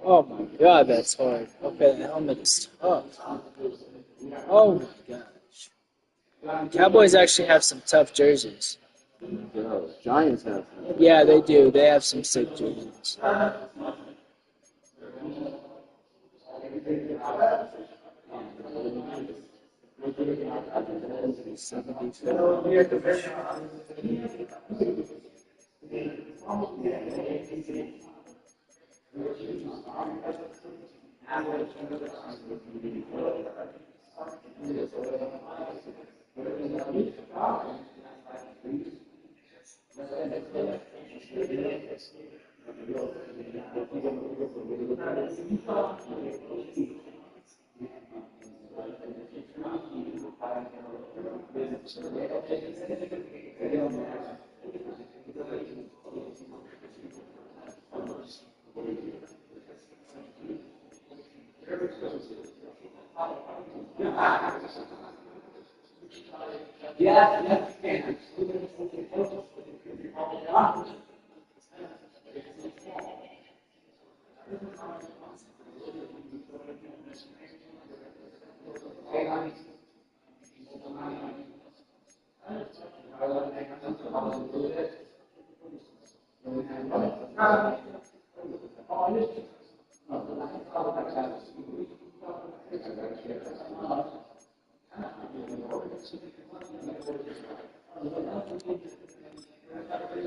Oh my god, that's hard. Okay, the helmet is tough. Oh my gosh. Cowboys actually have some tough jerseys. Giants have. Yeah, they do. They have some sick jerseys.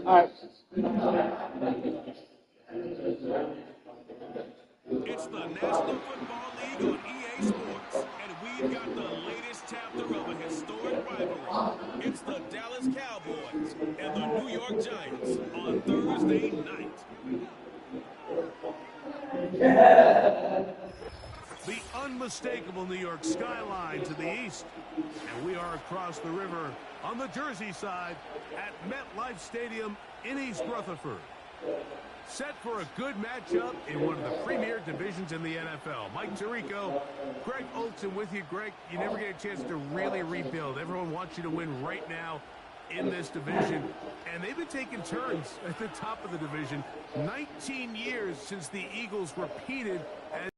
Alright. It's the National Football League on EA Sports, and we've got the latest chapter of a historic rivalry. It's the Dallas Cowboys and the New York Giants on Thursday night. The unmistakable New York skyline to the east, and we are across the river on the Jersey side at MetLife Stadium in East Rutherford. Set for a good matchup in one of the premier divisions in the NFL. Mike Tirico, Greg Olson with you. Greg, you never get a chance to really rebuild. Everyone wants you to win right now in this division. And they've been taking turns at the top of the division. 19 years since the Eagles repeated as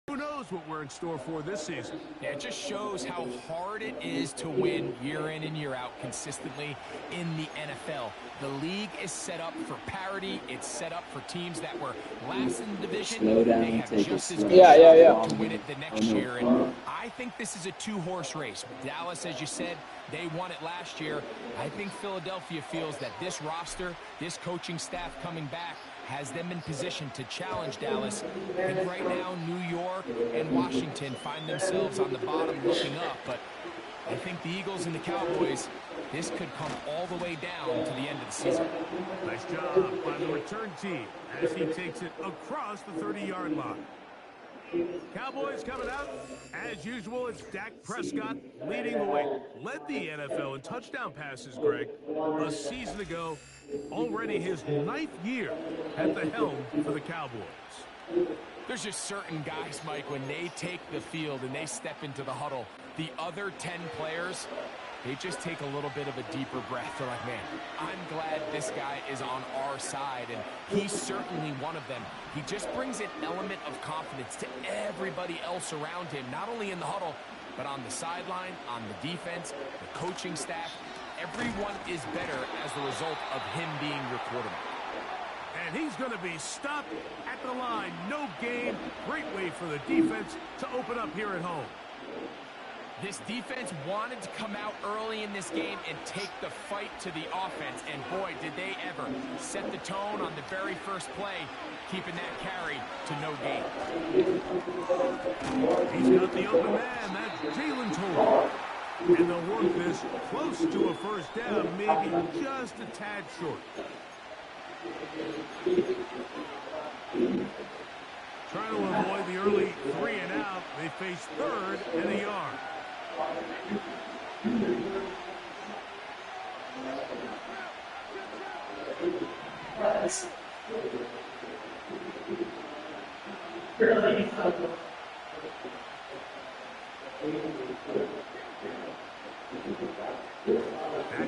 who knows what we're in store for this season. Yeah, it just shows how hard it is to win year in and year out consistently in the NFL. The league is set up for parity. It's set up for teams that were last in the division. Slow down, they have take just it as slow. good Yeah. to win it the next year. And I think this is a two-horse race. Dallas, as you said, they won it last year. I think Philadelphia feels that this roster, this coaching staff coming back, has them in position to challenge Dallas. I think right now New York and Washington find themselves on the bottom looking up, but I think the Eagles and the Cowboys, this could come all the way down to the end of the season. Nice job by the return team as he takes it across the 30-yard line. Cowboys coming out. As usual, it's Dak Prescott leading the way. Led the NFL in touchdown passes, Greg, a season ago. Already his 9th year at the helm for the Cowboys. There's just certain guys, Mike, when they take the field and they step into the huddle, the other 10 players, they just take a little bit of a deeper breath. They're like, man, I'm glad this guy is on our side, and he's certainly one of them. He just brings an element of confidence to everybody else around him, not only in the huddle, but on the sideline, on the defense, the coaching staff. Everyone is better as the result of him being your quarterback. And he's going to be stopped at the line. No gain. Great way for the defense to open up here at home. This defense wanted to come out early in this game and take the fight to the offense. And boy, did they ever set the tone on the very first play, keeping that carry to no gain. He's got the open man. That's Jalen Toll. And they'll work this close to a first down, maybe just a tad short. Trying to avoid the early 3 and out. They face 3rd and a yard. Back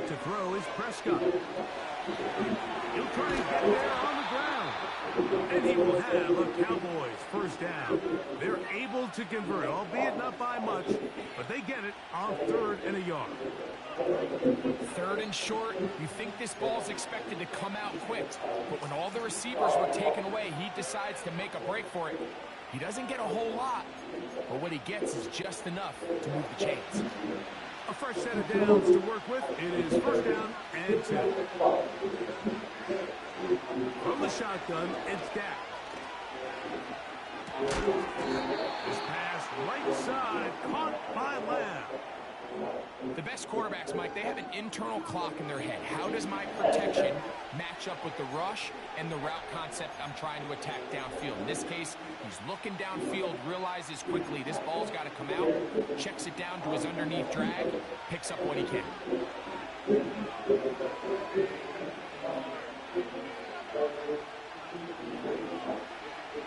to throw is Prescott. He'll try and get there on the ground. And he will have a Cowboys first down. They're able to convert, albeit not by much, but they get it on 3rd and a yard. 3rd and short, you think this ball's expected to come out quick, but when all the receivers were taken away, he decides to make a break for it. He doesn't get a whole lot, but what he gets is just enough to move the chains. A fresh set of downs to work with. It is 1st down and 10. From the shotgun, it's Dak. This pass right side, caught by Lamb. The best quarterbacks, Mike, they have an internal clock in their head. How does my protection match up with the rush and the route concept I'm trying to attack downfield? In this case, he's looking downfield, realizes quickly this ball's got to come out, checks it down to his underneath drag, picks up what he can.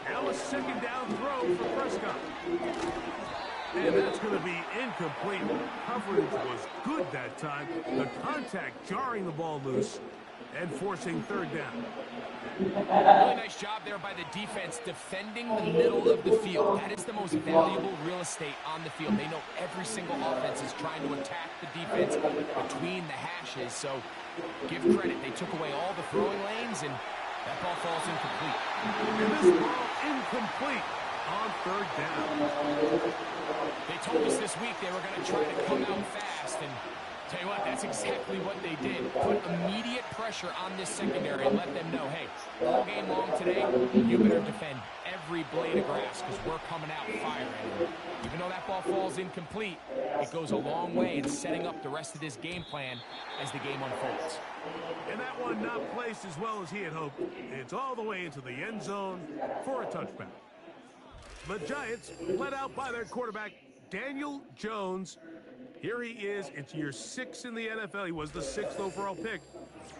Now a 2nd down throw for Prescott. And that's going to be incomplete. Coverage was good that time. The contact jarring the ball loose and forcing 3rd down. Really nice job there by the defense defending the middle of the field. That is the most valuable real estate on the field. They know every single offense is trying to attack the defense between the hashes. So give credit. They took away all the throwing lanes, and that ball falls incomplete. And this ball incomplete on 3rd down. They told us this week they were going to try to come out fast, and tell you what, that's exactly what they did. Put immediate pressure on this secondary and let them know, hey, all game long today, you better defend every blade of grass because we're coming out firing. Even though that ball falls incomplete, it goes a long way in setting up the rest of this game plan as the game unfolds. And that one not placed as well as he had hoped. It's all the way into the end zone for a touchback. The Giants led out by their quarterback, Daniel Jones. Here he is. It's year 6 in the NFL. He was the 6th overall pick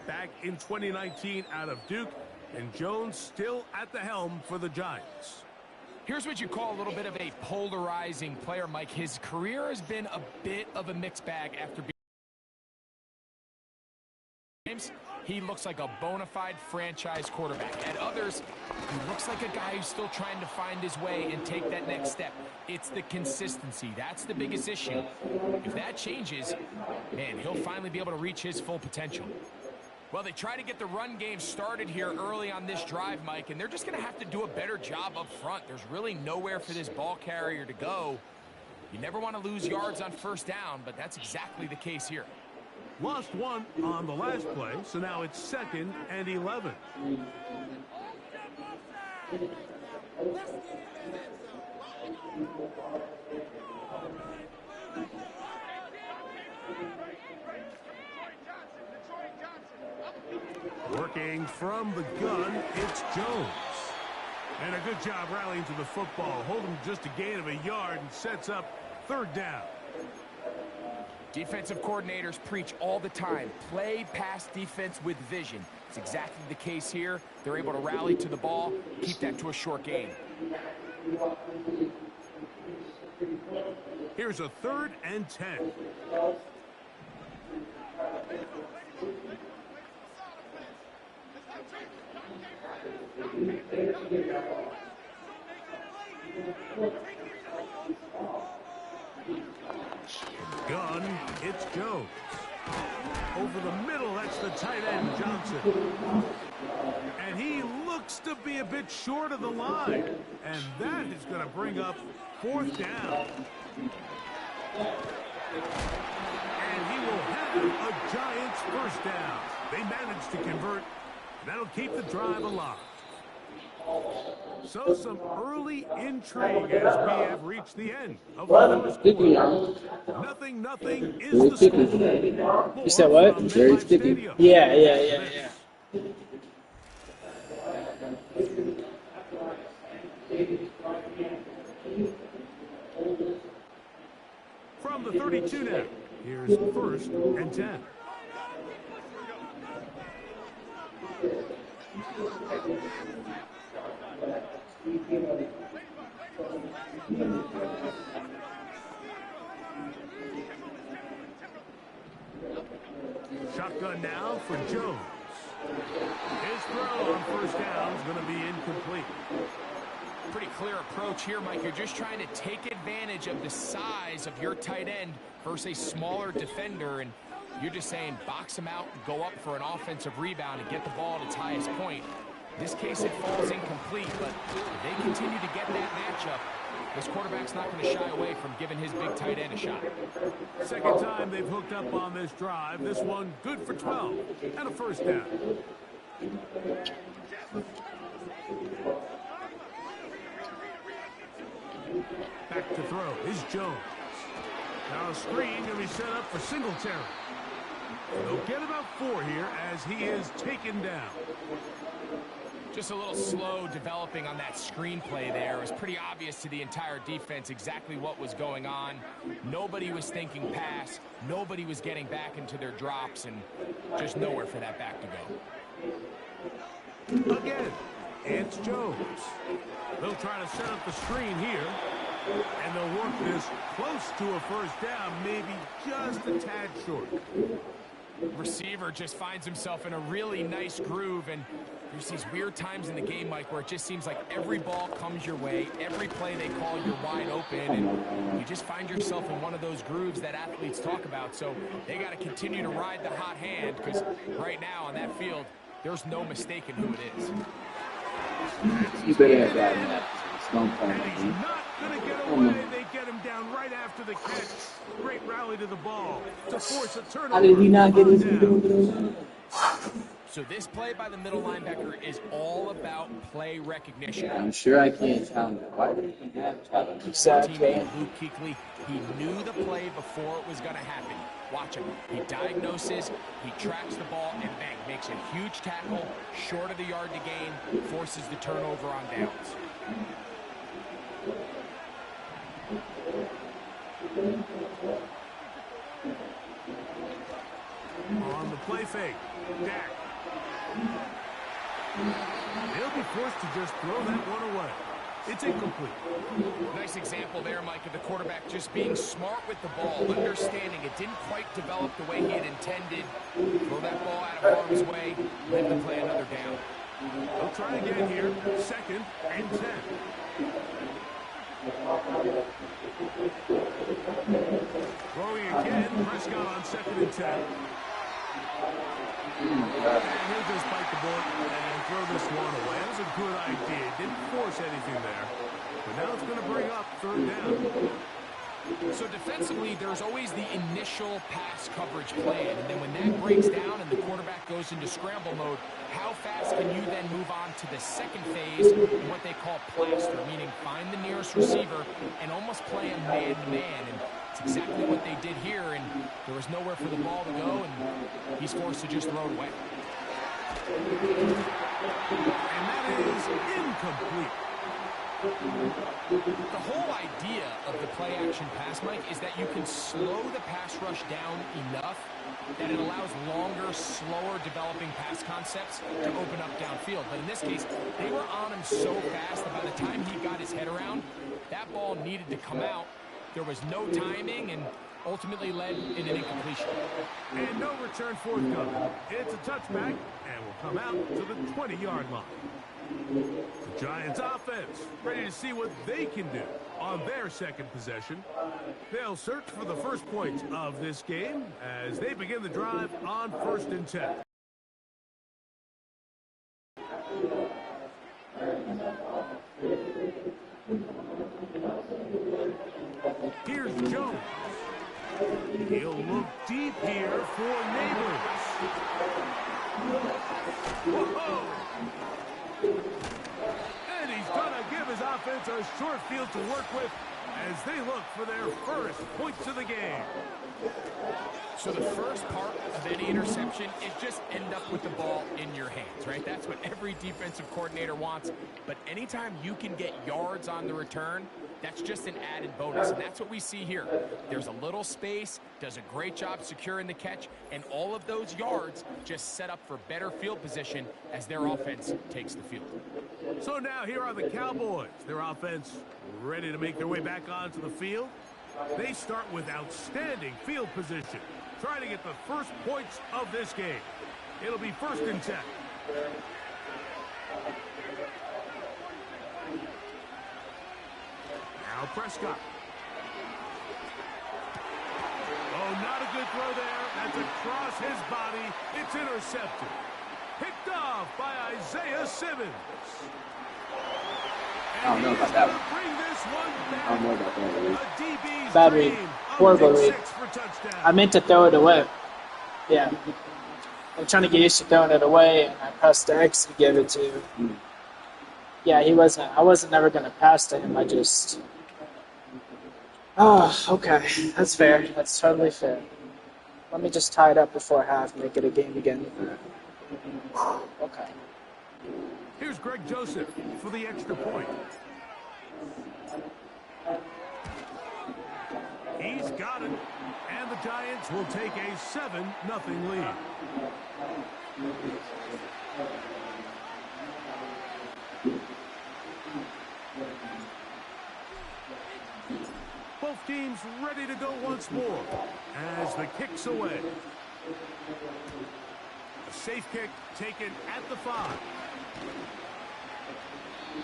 back in 2019 out of Duke. And Jones still at the helm for the Giants. Here's what you call a little bit of a polarizing player, Mike. His career has been a bit of a mixed bag after being... He looks like a bona fide franchise quarterback. At others, he looks like a guy who's still trying to find his way and take that next step. It's the consistency. That's the biggest issue. If that changes, man, he'll finally be able to reach his full potential. Well, they try to get the run game started here early on this drive, Mike, and they're just going to have to do a better job up front. There's really nowhere for this ball carrier to go. You never want to lose yards on 1st down, but that's exactly the case here. Lost 1 on the last play, so now it's 2nd and 11. Working from the gun, it's Jones. And a good job rallying to the football. Holding just a gain of a yard and sets up 3rd down. Defensive coordinators preach all the time, play pass defense with vision. It's exactly the case here. They're able to rally to the ball, keep that to a short gain. Here's a 3rd and 10. Gun, it's Jones. Over the middle, that's the tight end, Johnson. And he looks to be a bit short of the line. And that is going to bring up 4th down. And he will have a Giants first down. They managed to convert. That'll keep the drive alive. So some early intrigue as we have reached the end of the first quarter. Nothing is the score. You said what? Very sticky. Yeah. From the 32 now, here's 1st and 10. Shotgun now for Jones. His throw on first down is going to be incomplete. Pretty clear approach here, Mike. You're just trying to take advantage of the size of your tight end versus a smaller defender, and you're just saying box him out, go up for an offensive rebound, and get the ball at its highest point. In this case, it falls incomplete, but if they continue to get that matchup, this quarterback's not going to shy away from giving his big tight end a shot. Second time they've hooked up on this drive. This one good for 12 and a first down. Back to throw is Jones. Now a screen going to be set up for Singletary. They'll get about 4 here as he is taken down. Just a little slow developing on that screenplay there. It was pretty obvious to the entire defense exactly what was going on. Nobody was thinking pass. Nobody was getting back into their drops, and just nowhere for that back to go. Again, it's Jones. They'll try to set up the screen here, and they'll work this close to a first down, maybe just a tad short. Receiver just finds himself in a really nice groove, and there's these weird times in the game, Mike, where it just seems like every ball comes your way, every play they call, you're wide open, and you just find yourself in one of those grooves that athletes talk about. So they got to continue to ride the hot hand, because right now on that field, there's no mistaking who it is. You better have that in that. And he's not going to get away. They get him down right after the catch. Great rally to the ball to force a turnover. How did he not get his feet over there? So this play by the middle linebacker is all about play recognition. I'm sure I can't challenge it. Why did he have challenge? Teammate Luke Kuechly, he knew the play before it was going to happen. Watch him. He diagnoses, he tracks the ball, and bang, makes a huge tackle, short of the yard to gain, forces the turnover on downs. On the play fake, Dak. He'll be forced to just throw that one away. It's incomplete. Nice example there, Mike, of the quarterback just being smart with the ball, understanding it didn't quite develop the way he had intended. Throw that ball out of harm's way, let them play another down. They'll try again here, 2nd and 10. Throwing again, Prescott on 2nd and 10. And he'll just bite the bullet and throw this one away. That was a good idea. Didn't force anything there. But now it's going to bring up 3rd down. So defensively, there's always the initial pass coverage plan. And then when that breaks down and the quarterback goes into scramble mode, how fast can you then move on to the second phase, what they call plaster, meaning find the nearest receiver and almost play him man-to-man. And it's exactly what they did here, and there was nowhere for the ball to go, and he's forced to just throw it away. And that is incomplete. The whole idea of the play-action pass, Mike, is that you can slow the pass rush down enough that it allows longer, slower developing pass concepts to open up downfield. But in this case, they were on him so fast that by the time he got his head around, that ball needed to come out. There was no timing and ultimately led in an incompletion. And no return forthcoming. It's a touchback and will come out to the 20-yard line. The Giants offense ready to see what they can do on their second possession. They'll search for the first points of this game as they begin the drive on 1st and 10. Here's Jones. He'll look deep here for Neighbors. Whoa! And he's going to give his offense a short field to work with as they look for their first points of the game. So the first part of any interception is just end up with the ball in your hands, right? That's what every defensive coordinator wants. But anytime you can get yards on the return, That's just an added bonus, and that's what we see here. There's a little space, does a great job securing the catch, and all of those yards just set up for better field position as their offense takes the field. So now here are the Cowboys. Their offense ready to make their way back onto the field. They start with outstanding field position, trying to get the first points of this game. It'll be 1st and 10. Now Prescott. Oh, not a good throw there. That's across his body. It's intercepted. Picked off by Isaiah Simmons. I don't know about that one. Bring this one back. I don't know about that one. A DB's Bad read. dream. Horrible read. 6 for touchdown. I meant to throw it away. Yeah. I'm trying to get used to throwing it away, and I pressed X to give it to. Yeah, I wasn't never going to pass to him. I just. Oh, okay. That's fair. That's totally fair. Let me just tie it up before half, make it a game again. Okay. Here's Greg Joseph for the extra point. He's got it. And the Giants will take a 7-0 lead. Both teams ready to go once more as the kick's away. A safe kick taken at the 5.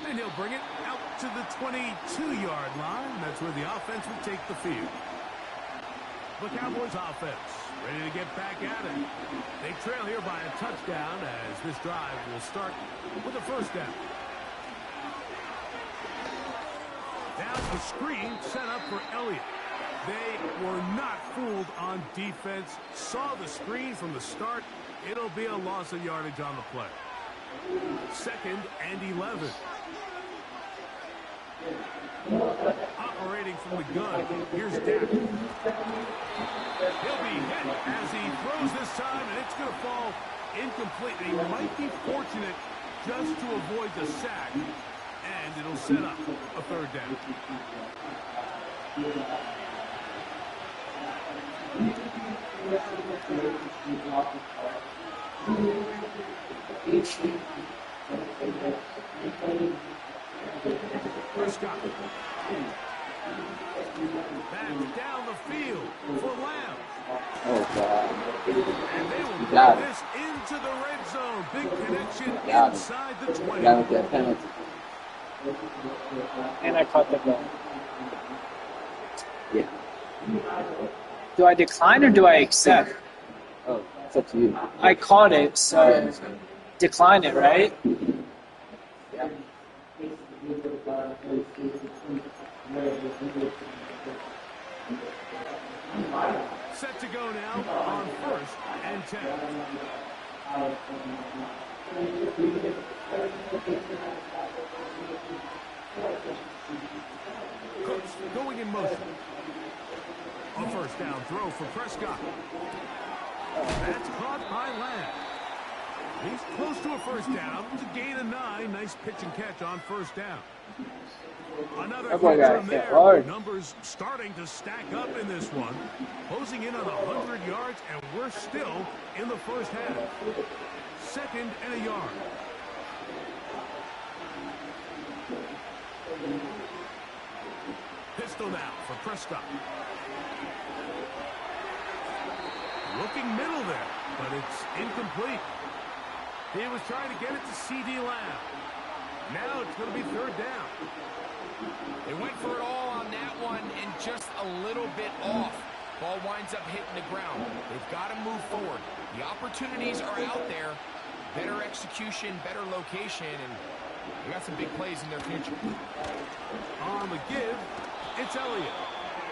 And he'll bring it out to the 22-yard line. That's where the offense will take the field. The Cowboys offense ready to get back at it. They trail here by a touchdown as this drive will start with a 1st down. Now a screen set up for Elliott. They were not fooled on defense. Saw the screen from the start. It'll be a loss of yardage on the play. 2nd and 11. Operating from the gun. Here's Dak. He'll be hit as he throws this time, and it's going to fall incomplete. He might be fortunate just to avoid the sack, and it'll set up a 3rd down. Prescott. Back down the field for Lamb. Oh, God. And they will Got bring it. this into the red zone. Big connection Got it. inside the 20. Got with that penalty. And I caught the ball. Yeah. Do I decline or do I accept? Oh, it's up to you. I caught it, so decline it, right? Yeah. Set to go now on 1st and 10. Cooks going in motion. A 1st down throw for Prescott. That's caught by Lamb. He's close to a 1st down. It's a gain of 9. Nice pitch and catch on 1st down. Another That boy kick got from hit there. hard. Numbers starting to stack up in this one. Closing in on 100 yards, and we're still in the 1st half. 2nd and a yard. Pistol now for Prescott. Looking middle there, but it's incomplete. He was trying to get it to C.D. Lamb. Now it's going to be 3rd down. They went for it all on that one and just a little bit off. Ball winds up hitting the ground. They've got to move forward. The opportunities are out there. Better execution, better location, and they got some big plays in their future. On the give, it's Elliott.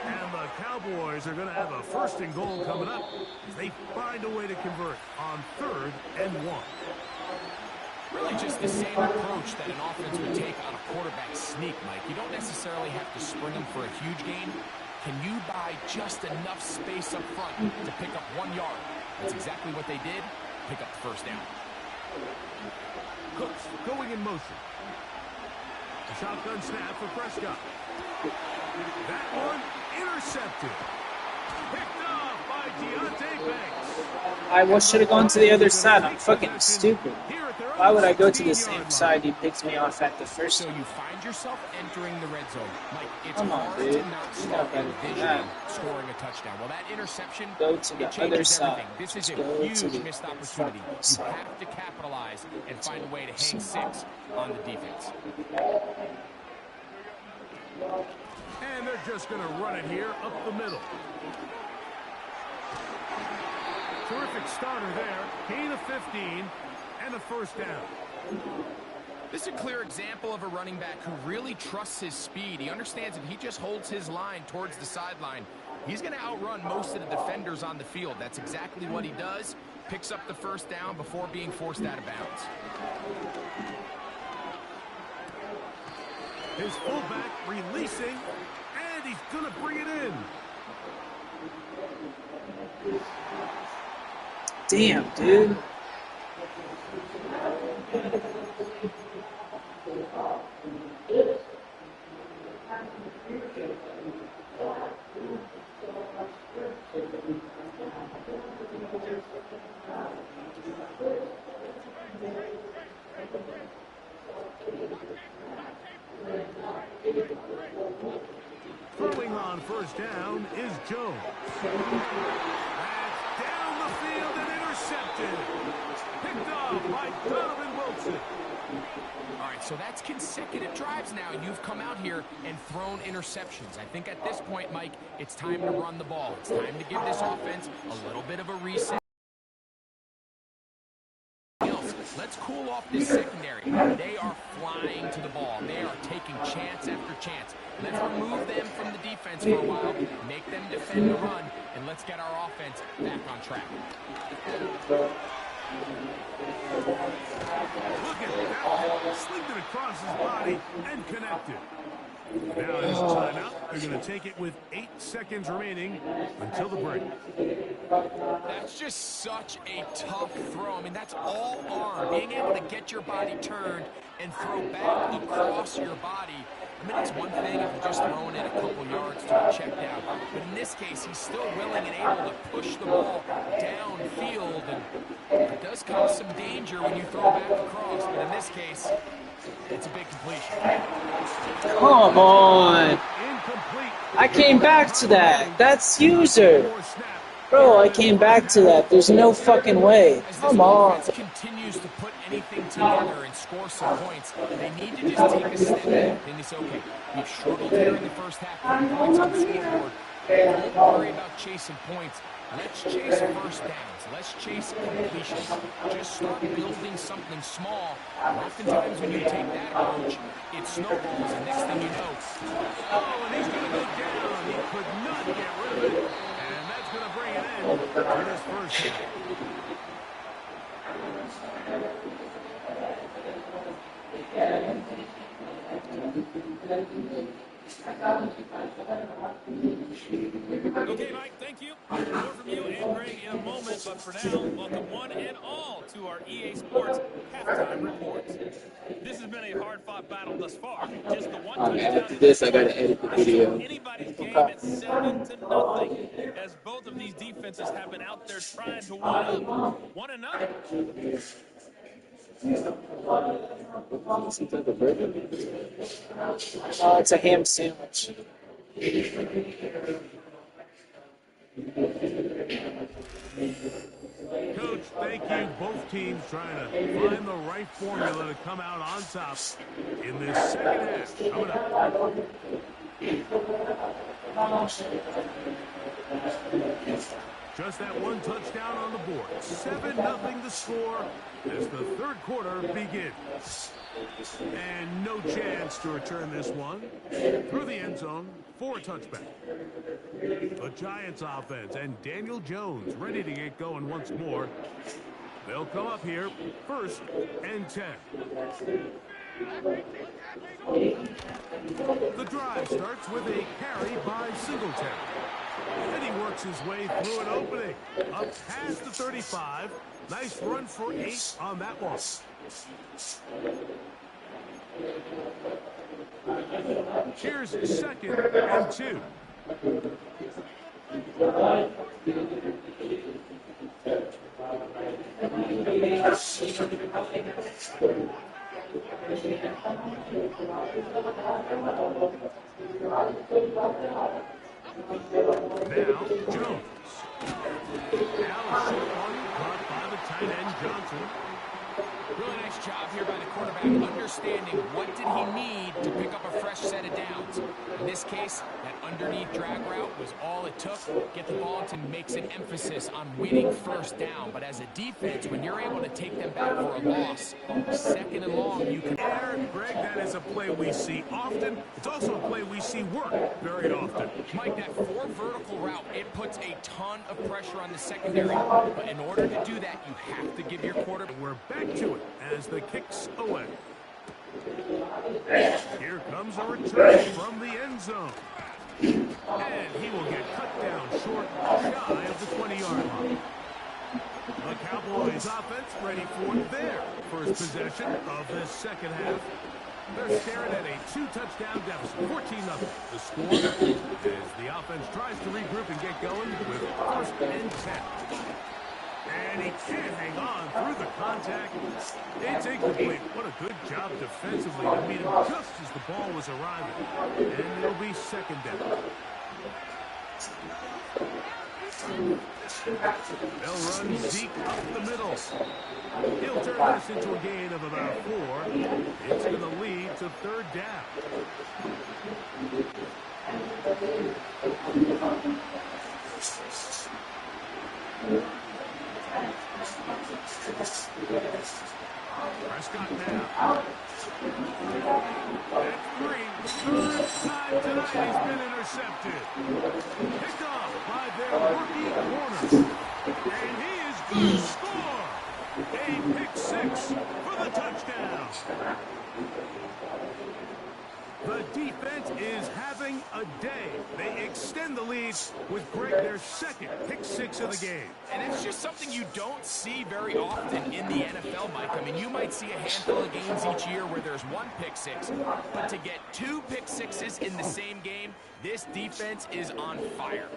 And the Cowboys are going to have a 1st and goal coming up as they find a way to convert on 3rd and 1. Really just the same approach that an offense would take on a quarterback sneak, Mike. You don't necessarily have to spring them for a huge gain. Can you buy just enough space up front to pick up 1 yard? That's exactly what they did. Pick up the 1st down. Cooks going in motion. A shotgun snap for Prescott. That one intercepted. Picked off by Deontay Banks. I should have gone to the other side. I'm fucking stupid. Here at their Why own would I go to the 16-yard same line. side he picks me off at the first So time? you find yourself entering the red zone. Mike, it's Come on, hard dude. to not You know start better than envisioning that. scoring a touchdown. Well, that interception, Go to the it changes other side. everything. This is Just a go to huge the missed opportunity. fucking You side. have to capitalize and find a way to hang six on the defense. And they're just going to run it here up the middle. Terrific starter there. Gain of 15 and a first down. This is a clear example of a running back who really trusts his speed. He understands if he just holds his line towards the sideline, he's going to outrun most of the defenders on the field. That's exactly what he does. Picks up the first down before being forced out of bounds. His fullback releasing, and he's going to bring it in. Damn, dude. Throwing on first down is Jones. That's down the field and intercepted. Picked off by Donovan Wilson. All right, so that's consecutive drives now. You've come out here and thrown interceptions. I think at this point, Mike, it's time to run the ball. It's time to give this offense a little bit of a reset. Let's cool off this secondary. They are flying to the ball. They are taking chance after chance. Let's remove them from the defense for a while, make them defend the run, and let's get our offense back on track. Look at that. Slipped it across his body and connected. Now in his timeout, they're going to take it with 8 seconds remaining until the break. That's just such a tough throw. I mean, that's all arm. Being able to get your body turned and throw back across your body. I mean, it's one thing if you're just throwing it a couple yards to a check down. But in this case, he's still willing and able to push the ball downfield. And it does come some danger when you throw back across. But in this case, it's a big completion. Come on. Incomplete. I came back to that. That's user. Bro, I came back to that. There's no fucking way. As this Come on. offense continues to put anything together and score some points, they need to just take a step back and say, okay, we've struggled here in the first half, putting points on the scoreboard. Don't worry about chasing points. Let's chase first downs. Let's chase completions. Just start building something small. And oftentimes when you take that approach, it snowballs, and next thing you know, Oh, and he's going to go down. He could not get rid of it. And that's going to bring it in for this first down. Okay, Mike, thank you. More from you and Greg in a moment, but for now, welcome one and all to our EA Sports halftime reports. This has been a hard-fought battle thus far. Just the one touchdown. After this, I gotta edit the video. Anybody's game at 7-0, as both of these defenses have been out there trying to one-up one another. Some type of burger? Oh, it's a ham sandwich. Coach, thank you. Both teams trying to find the right formula to come out on top in this second half. Coming up. Just that one touchdown on the board. 7-0 the score as the third quarter begins. And no chance to return this one through the end zone for a touchback. The Giants offense and Daniel Jones ready to get going once more. They'll come up here first and 10. The drive starts with a carry by Singletary. And he works his way through an opening. Up past the 35. Nice run for 8 on that one. Here's 2nd and 2. Now, Jones. Now a short one caught by the tight end, Johnson. Really nice job here by the quarterback, understanding what did he need to pick up a fresh set of downs. In this case, that underneath drag route was all it took. Get the ball to makes an emphasis on winning first down. But as a defense, when you're able to take them back for a loss, 2nd and long, you can... Greg, that is a play we see often. It's also a play we see work very often. Mike, that 4 vertical route, it puts a ton of pressure on the secondary. But in order to do that, you have to give your quarterback... We're back to it as the kick's away. Here comes a return from the end zone. And he will get cut down short, shy of the 20-yard line. The Cowboys offense ready for their first possession of this second half. They're staring at a 2-touchdown deficit, 14-0. The score as the offense tries to regroup and get going with 1st and 10. And he can't hang on through the contact. It's incomplete. What a good job defensively to meet him just as the ball was arriving. And it'll be 2nd down. They'll run Zeke up the middle. He'll turn this into a gain of about 4. It's going to lead to 3rd down. Prescott now. That's 3. 3rd time tonight he's been intercepted. Picked off by their rookie corner. And he is going to score. A pick 6 for the touchdown. The defense is having a day. They extend the lead with Greg, their 2nd pick 6 of the game. And it's just something you don't see very often in the NFL, Mike. I mean, you might see a handful of games each year where there's 1 pick 6, but to get 2 pick 6s in the same game, this defense is on fire.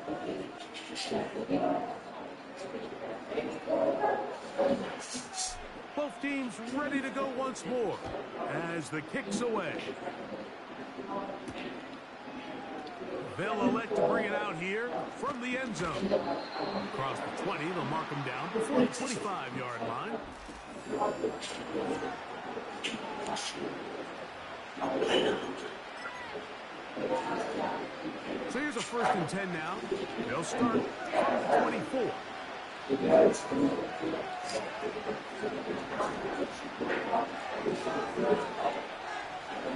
Both teams ready to go once more as the kick's away. They'll elect to bring it out here from the end zone. Across the 20, they'll mark him down before the 25-yard line. So here's a 1st and 10 now. They'll start from the 24.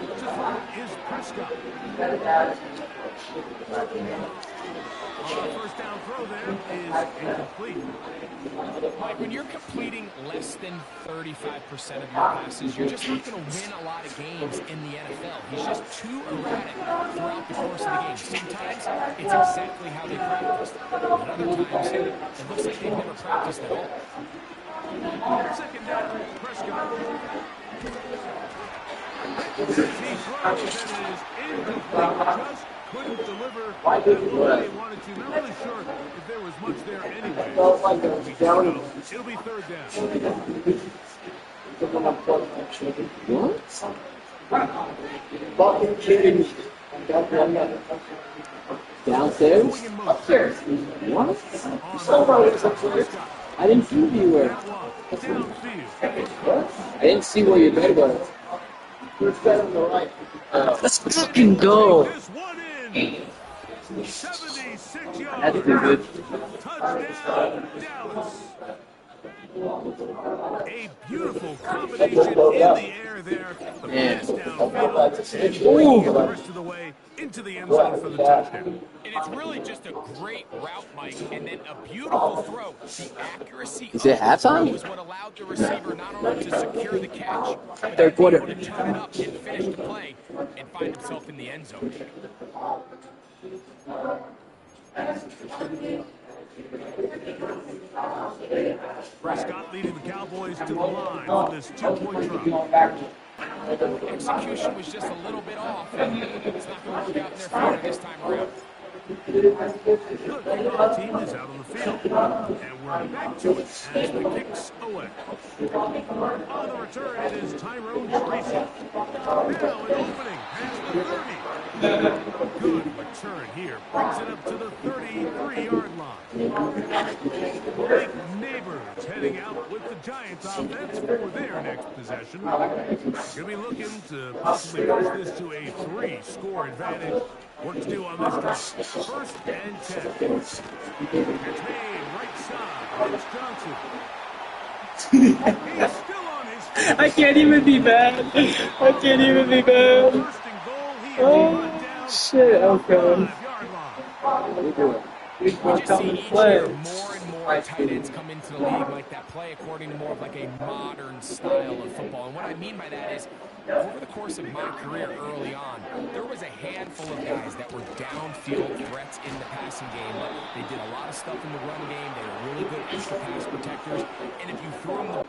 To throw is Prescott. First down throw there is incomplete. Mike, when you're completing less than 35% of your passes, you're just not going to win a lot of games in the NFL. He's just too erratic throughout the course of the game. Sometimes it's exactly how they practiced. And other times, it looks like they've never practiced at all. 2nd down, Prescott. He throws and it is incomplete. Just couldn't deliver what they wanted to. Not really sure if there was much there anyway. It'll be 3rd What? Downstairs? Upstairs. What? I didn't see where you were. I didn't see where your bed was. Let's fucking go. 76 yards. That's good. Touchdown, Dallas. A beautiful combination in the air there. The pass downfield and bringing it the rest of the way into the end zone for the touchdown. And it's really just a great route, Mike, and then a beautiful throw. The accuracy Is it halftime? was what allowed the receiver not only to secure the catch, but Third quarter. to turn it up and finish the play and find himself in the end zone. Prescott leading the Cowboys to the line on this 2-point drive. Execution was just a little bit off, and it's not going to work out in their favor this time around. The kickoff team is out on the field, and we're back to it as the kick's away. On the return, it is Tyrone Tracy. Now an opening past the 30. Good return here. Brings it up to the 33-yard line. Mike Neighbors heading out with the Giants offense for their next possession. Going to be looking to possibly push this to a 3-score advantage. Work to do on this drive. 1st and 10. It's made right side. It's Johnson. He's still on his feet. I can't even be bad. I can't even be bad. First and goal. He is Oh, brought down shit. Okay. 5-yard line. We just see each year more and more tight ends come into the league like that, play according to more of like a modern style of football. And what I mean by that is, over the course of my career early on, there was a handful of guys that were downfield threats in the passing game. They did a lot of stuff in the run game. They were really good extra pass protectors. And if you threw them the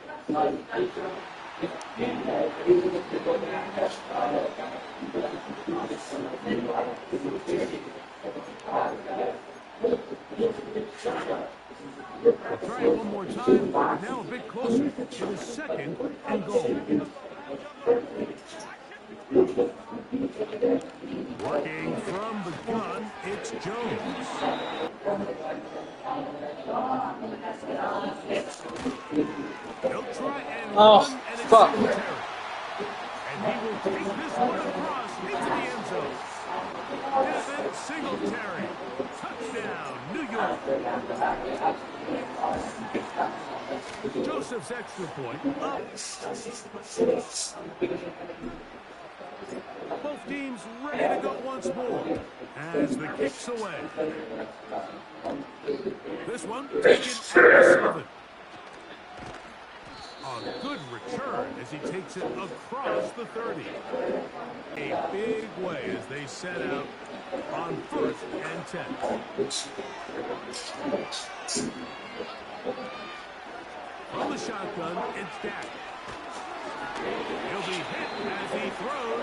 Try it one more time. Now a bit closer. It is 2nd and goal. Working from the gun, it's Jones. He'll try and run, and it's Singletary. And he will take this one across into the end zone. Devin Singletary. Touchdown, New York. Joseph's extra point up. Both teams ready to go once more as the kick's away. This one taken at the 7. A good return as he takes it across the 30. A big way as they set out on 1st and 10. From the shotgun, it's Dak. He'll be hit as he throws.